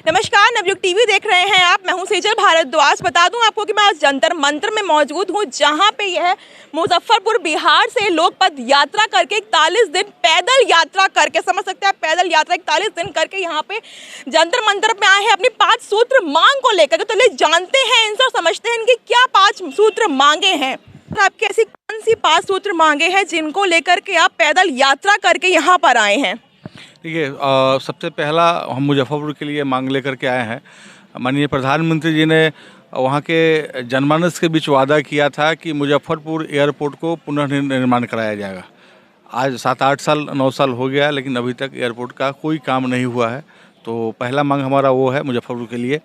नमस्कार, नवयुग टीवी देख रहे हैं आप। मैं हूं सेजल भारद्वाज। बता दूं आपको कि मैं आज जंतर मंतर में मौजूद हूं, जहां पे यह मुजफ्फरपुर बिहार से लोग पद यात्रा करके 41 दिन पैदल यात्रा करके, समझ सकते हैं, पैदल यात्रा 41 दिन करके यहाँ पे जंतर मंतर पे आए हैं अपनी 5 सूत्र मांग को लेकर। तो चलिए जानते हैं इनसे और समझते हैं इनकी क्या 5 सूत्र मांगे हैं। आपकी ऐसी कौन सी 5 सूत्र मांगे हैं जिनको लेकर के आप पैदल यात्रा करके यहाँ पर आए हैं? देखिए, सबसे पहला हम मुजफ्फरपुर के लिए मांग लेकर के आए हैं। माननीय प्रधानमंत्री जी ने वहाँ के जनमानस के बीच वादा किया था कि मुजफ्फरपुर एयरपोर्ट को पुनर्निर्माण कराया जाएगा। आज 7-8 साल 9 साल हो गया, लेकिन अभी तक एयरपोर्ट का कोई काम नहीं हुआ है। तो पहला मांग हमारा वो है मुजफ्फरपुर के लिए।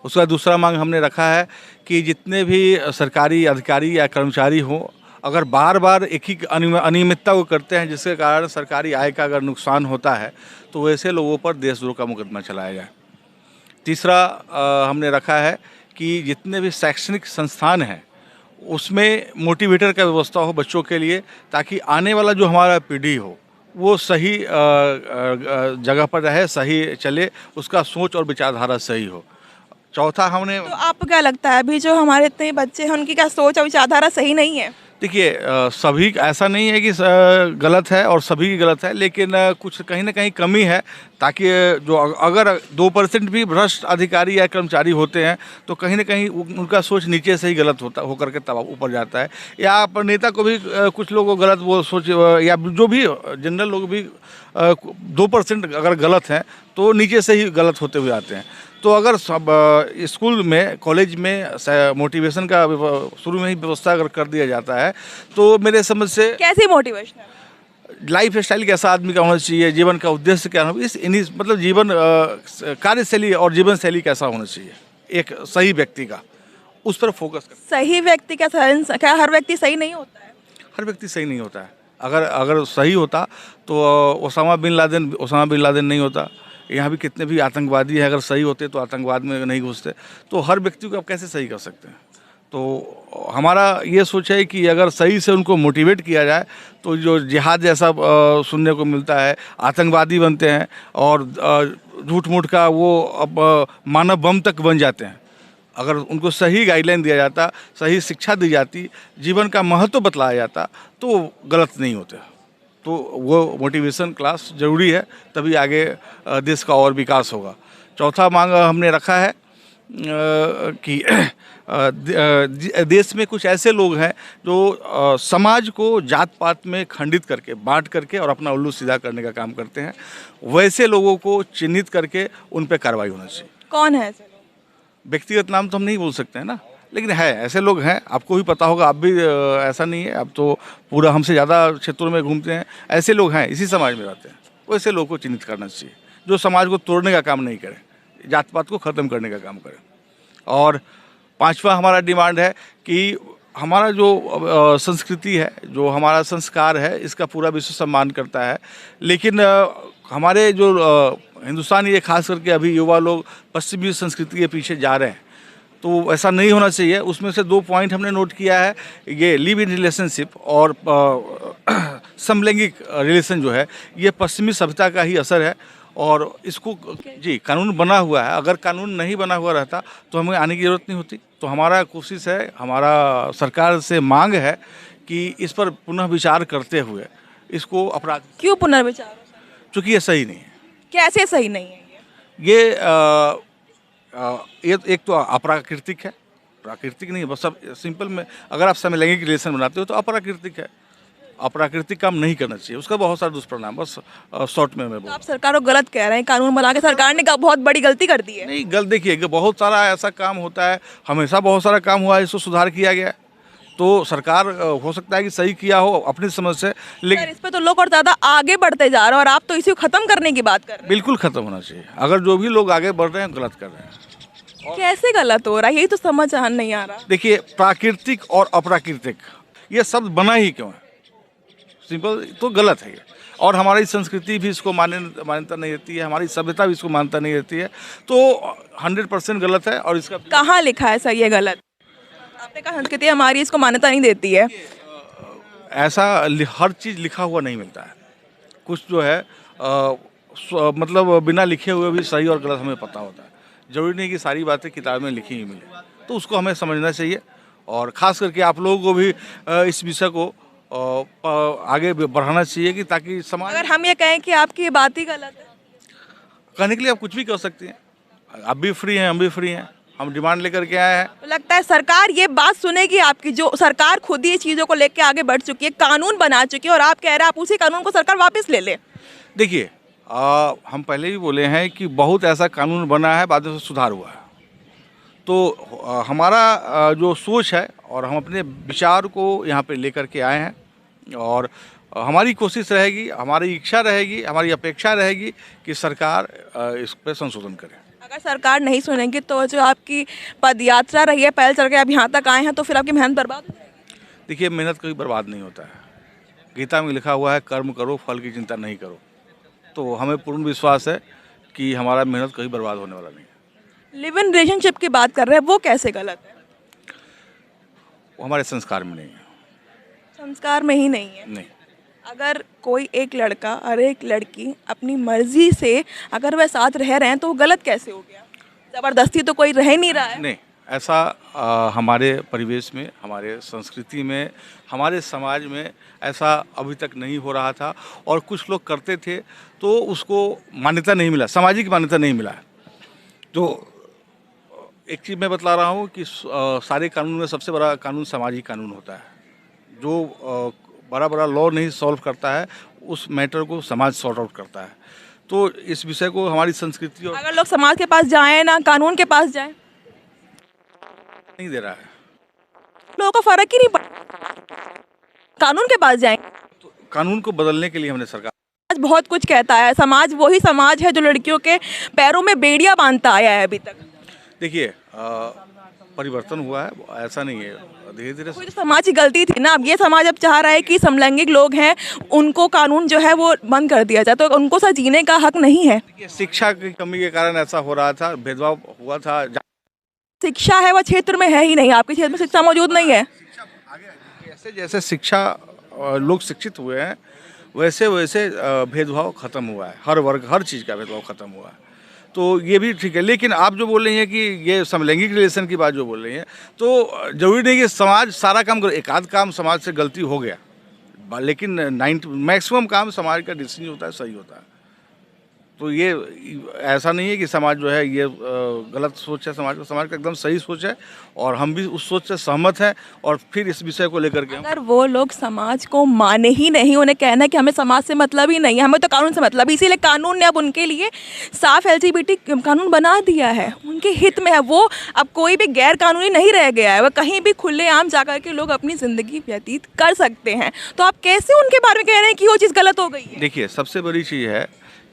उसका दूसरा मांग हमने रखा है कि जितने भी सरकारी अधिकारी या कर्मचारी हों, अगर बार बार एक ही अनियमितता को करते हैं जिसके कारण सरकारी आय का अगर नुकसान होता है, तो वैसे लोगों पर देशद्रोह का मुकदमा चलाया जाए। तीसरा हमने रखा है कि जितने भी शैक्षणिक संस्थान हैं उसमें मोटिवेटर का व्यवस्था हो बच्चों के लिए, ताकि आने वाला जो हमारा पीढ़ी हो वो सही जगह पर रहे, सही चले, उसका सोच और विचारधारा सही हो। चौथा हमने तो आपको क्या लगता है अभी जो हमारे इतने बच्चे हैं उनकी क्या सोच और विचारधारा सही नहीं है? देखिए, सभी ऐसा नहीं है कि गलत है और सभी की गलत है, लेकिन कुछ कहीं ना कहीं कमी है, ताकि जो अगर 2% भी भ्रष्ट अधिकारी या कर्मचारी होते हैं तो कहीं ना कहीं उनका सोच नीचे से ही गलत होकर के तब ऊपर जाता है। या नेता को भी कुछ लोगों को गलत वो सोच, या जो भी जनरल लोग भी 2% अगर गलत हैं तो नीचे से ही गलत होते हुए आते हैं। तो अगर सब स्कूल में, कॉलेज में मोटिवेशन का शुरू में ही व्यवस्था अगर कर दिया जाता है तो मेरे समझ से कैसी मोटिवेशन? लाइफ स्टाइल कैसा आदमी का होना चाहिए, जीवन का उद्देश्य क्या होना, मतलब जीवन कार्यशैली और जीवन शैली कैसा होना चाहिए एक सही व्यक्ति का, उस पर फोकस कर। सही व्यक्ति क्या हर व्यक्ति सही नहीं होता है? हर व्यक्ति सही नहीं होता है। अगर सही होता तो ओसामा बिन लादेन नहीं होता। यहाँ भी कितने भी आतंकवादी हैं, अगर सही होते तो आतंकवाद में नहीं घुसते। तो हर व्यक्ति को आप कैसे सही कर सकते हैं? तो हमारा ये सोच है कि अगर सही से उनको मोटिवेट किया जाए तो जो जिहाद जैसा सुनने को मिलता है, आतंकवादी बनते हैं और झूठ मूठ का वो अब मानव बम तक बन जाते हैं। अगर उनको सही गाइडलाइन दिया जाता, सही शिक्षा दी जाती, जीवन का महत्व बतलाया जाता तो गलत नहीं होते। तो वो मोटिवेशन क्लास ज़रूरी है, तभी आगे देश का और विकास होगा। चौथा मांग हमने रखा है कि देश में कुछ ऐसे लोग हैं जो समाज को जात पात में खंडित करके, बांट करके और अपना उल्लू सीधा करने का काम करते हैं। वैसे लोगों को चिन्हित करके उन पर कार्रवाई होना चाहिए। कौन है ऐसे लोग? व्यक्तिगत नाम तो हम नहीं बोल सकते हैं ना, लेकिन है, ऐसे लोग हैं। आपको भी पता होगा, आप भी ऐसा नहीं है, आप तो पूरा हमसे ज़्यादा क्षेत्रों में घूमते हैं। ऐसे लोग हैं, इसी समाज में रहते हैं। वैसे लोगों को चिन्हित करना चाहिए जो समाज को तोड़ने का काम नहीं करें, जात पात को ख़त्म करने का काम करें। और पांचवा हमारा डिमांड है कि हमारा जो संस्कृति है, जो हमारा संस्कार है, इसका पूरा विश्व सम्मान करता है, लेकिन हमारे जो हिंदुस्तान, ये खास करके अभी युवा लोग पश्चिमी संस्कृति के पीछे जा रहे हैं। तो ऐसा नहीं होना चाहिए। उसमें से 2 पॉइंट हमने नोट किया है, ये लिव इन रिलेशनशिप और समलैंगिक रिलेशन जो है, ये पश्चिमी सभ्यता का ही असर है। और इसको जी कानून बना हुआ है, अगर कानून नहीं बना हुआ रहता तो हमें आने की ज़रूरत नहीं होती। तो हमारा कोशिश है, हमारा सरकार से मांग है कि इस पर पुनः विचार करते हुए इसको अपराध। क्यों पुनर्विचार? चूँकि ये सही नहीं है। कैसे सही नहीं है ये एक तो अप्राकृतिक है, प्राकृतिक नहीं है। बस सब सिंपल में, अगर आप समलैंगिक रिलेशन बनाते हो तो अप्राकृतिक है। अप्राकृतिक काम नहीं करना चाहिए, उसका बहुत सारा दुष्परिणाम, बस शॉर्ट में मैं तो आप सरकार को गलत कह रहे हैं, कानून बना के सरकार ने बहुत बड़ी गलती कर दी है। नहीं, गलत देखिए कि बहुत सारा ऐसा काम होता है, हमेशा बहुत सारा काम हुआ है, इसको सुधार किया गया है। तो सरकार हो सकता है कि सही किया हो अपनी समझ से, लेकिन इस पे तो लोग और ज़्यादा आगे बढ़ते जा रहे हैं और आप तो इसे खत्म करने की बात कर रहे हैं। बिल्कुल ख़त्म होना चाहिए। अगर जो भी लोग आगे बढ़ रहे हैं गलत कर रहे हैं। कैसे गलत हो रहा है, यही तो समझ नहीं आ रहा। देखिए, प्राकृतिक और अप्राकृतिक ये शब्द बना ही क्यों है? सिंपल, तो गलत है ये। और हमारी संस्कृति भी इसको मान्यता नहीं देती है, हमारी सभ्यता भी इसको मान्यता नहीं देती है। तो 100% गलत है। और इसका कहाँ लिखा है सर ये गलत? आपने कहा संस्कृति हमारी इसको मान्यता नहीं देती है। ऐसा हर चीज़ लिखा हुआ नहीं मिलता है। कुछ जो है मतलब बिना लिखे हुए भी सही और गलत हमें पता होता है। जरूरी नहीं कि सारी बातें किताब में लिखी ही मिले, तो उसको हमें समझना चाहिए और ख़ास करके आप लोगों को भी इस विषय को आगे बढ़ाना चाहिए कि ताकि समाज। अगर हम ये कहें कि आपकी ये बात ही गलत है, कहने के लिए आप कुछ भी कर सकती हैं, आप भी फ्री हैं, हम भी फ्री हैं, हम डिमांड लेकर के आए हैं। तो लगता है सरकार ये बात सुनेगी आपकी, जो सरकार खुद ही चीज़ों को लेकर आगे बढ़ चुकी है, कानून बना चुकी है, और आप कह रहे हैं आप उसी कानून को सरकार वापस ले ले। देखिए, हम पहले भी बोले हैं कि बहुत ऐसा कानून बना है, बाद में सुधार हुआ है। तो हमारा जो सोच है और हम अपने विचार को यहाँ पे लेकर के आए हैं और हमारी कोशिश रहेगी, हमारी इच्छा रहेगी, हमारी अपेक्षा रहेगी कि सरकार इस पर संशोधन करे। अगर सरकार नहीं सुनेगी तो जो आपकी पदयात्रा रही है, पैदल चल के आप यहाँ तक आए हैं, तो फिर आपकी मेहनत बर्बाद हो जाएगी। देखिए, मेहनत कभी बर्बाद नहीं होता है। गीता में लिखा हुआ है, कर्म करो, फल की चिंता नहीं करो। तो हमें पूर्ण विश्वास है कि हमारा मेहनत कभी बर्बाद होने वाला नहीं है। लिव इन रिलेशनशिप की बात कर रहे हैं, वो कैसे गलत है? वो हमारे संस्कार में नहीं है। संस्कार में ही नहीं है? नहीं। अगर कोई एक लड़का और एक लड़की अपनी मर्जी से अगर वह साथ रह रहे हैं तो वो गलत कैसे हो गया? जबरदस्ती तो कोई रह नहीं रहा है। नहीं, ऐसा हमारे परिवेश में, हमारे संस्कृति में, हमारे समाज में ऐसा अभी तक नहीं हो रहा था और कुछ लोग करते थे तो उसको मान्यता नहीं मिला, सामाजिक मान्यता नहीं मिला। तो एक चीज़ मैं बतला रहा हूँ कि सारे कानून में सबसे बड़ा कानून सामाजिक कानून होता है। जो बड़ा बड़ा लॉ नहीं सॉल्व करता है, उस मैटर को समाज सॉर्ट आउट करता है। तो इस विषय को हमारी संस्कृति और अगर लोग समाज के पास जाएं ना कानून के पास जाएं, नहीं दे रहा है। लोगों को फर्क ही नहीं पड़ता, कानून के पास जाएं। तो कानून को बदलने के लिए हमने सरकार आज बहुत कुछ कहता है, समाज वही समाज है जो लड़कियों के पैरों में बेड़ियां बांधता आया है अभी तक। देखिए, परिवर्तन हुआ है, ऐसा नहीं है, धीरे धीरे। कोई तो समाज की गलती थी ना। अब ये समाज अब चाह रहा है कि समलैंगिक लोग हैं उनको कानून जो है वो बंद कर दिया जाए, तो उनको साथ जीने का हक नहीं है। शिक्षा की कमी के कारण ऐसा हो रहा था, भेदभाव हुआ था। शिक्षा है वह क्षेत्र में है ही नहीं, आपके क्षेत्र में शिक्षा मौजूद नहीं है। जैसे जैसे शिक्षा लोग शिक्षित हुए हैं वैसे वैसे भेदभाव खत्म हुआ है, हर वर्ग हर चीज़ का भेदभाव खत्म हुआ है। तो ये भी ठीक है, लेकिन आप जो बोल रही हैं कि ये समलैंगिक रिलेशन की बात जो बोल रही हैं, तो जरूरी नहीं कि समाज सारा काम करे। एक आध काम समाज से गलती हो गया, लेकिन 90 मैक्सिमम काम समाज का डिसीजन होता है, सही होता है। तो ये ऐसा नहीं है कि समाज जो है ये गलत सोच है, समाज का एकदम सही सोच है और हम भी उस सोच से सहमत हैं। और फिर इस विषय को लेकर के अगर वो लोग समाज को माने ही नहीं, उन्हें कहना है कि हमें समाज से मतलब ही नहीं है, हमें तो कानून से मतलब, इसीलिए कानून ने अब उनके लिए साफ LGBT कानून बना दिया है, उनके हित में है वो। अब कोई भी गैर कानूनी नहीं रह गया है, वह कहीं भी खुलेआम जाकर के लोग अपनी ज़िंदगी व्यतीत कर सकते हैं। तो आप कैसे उनके बारे में कह रहे हैं कि वो चीज़ गलत हो गई है? देखिए, सबसे बड़ी चीज़ है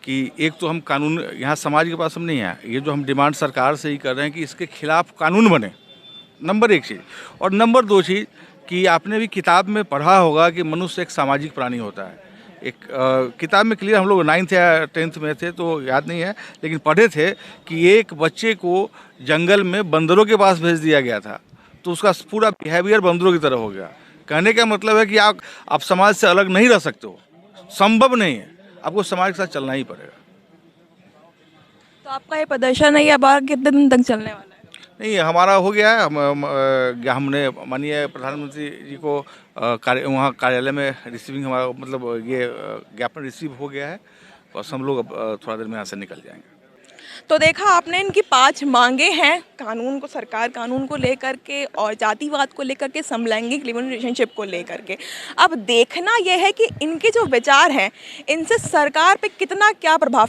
कि एक तो हम कानून यहाँ समाज के पास हम नहीं है, ये जो हम डिमांड सरकार से ही कर रहे हैं कि इसके खिलाफ कानून बने, नंबर एक चीज़। और नंबर दो चीज़ कि आपने भी किताब में पढ़ा होगा कि मनुष्य एक सामाजिक प्राणी होता है। एक किताब में क्लियर, हम लोग 9th या 10th में थे तो याद नहीं है, लेकिन पढ़े थे कि एक बच्चे को जंगल में बंदरों के पास भेज दिया गया था तो उसका पूरा बिहेवियर बंदरों की तरह हो गया। कहने का मतलब है कि आप समाज से अलग नहीं रह सकते हो, संभव नहीं है, आपको समाज के साथ चलना ही पड़ेगा। तो आपका ये प्रदर्शन है, ये अब कितने दिन तक चलने वाला है? नहीं, हमारा हो गया है। हमने माननीय प्रधानमंत्री जी को वहाँ कार्यालय में रिसीविंग, हमारा मतलब ये ज्ञापन रिसीव हो गया है। बस हम लोग अब थोड़ा देर में यहाँ से निकल जाएंगे। तो देखा आपने, इनकी 5 मांगे हैं कानून को, सरकार कानून को लेकर के और जातिवाद को लेकर के, समलैंगिक लिव इन रिलेशनशिप को लेकर के। अब देखना यह है कि इनके जो विचार हैं इनसे सरकार पे कितना क्या प्रभाव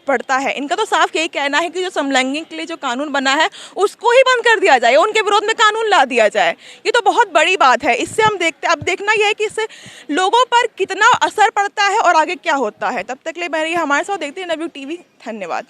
पड़ता है। इनका तो साफ यही कहना है कि जो समलैंगिक के लिए जो कानून बना है उसको ही बंद कर दिया जाए, उनके विरोध में कानून ला दिया जाए। ये तो बहुत बड़ी बात है। इससे हम अब देखना यह है कि इससे लोगों पर कितना असर पड़ता है और आगे क्या होता है। तब तक के लिए हमारे साथ देखते हैं NW TV। धन्यवाद।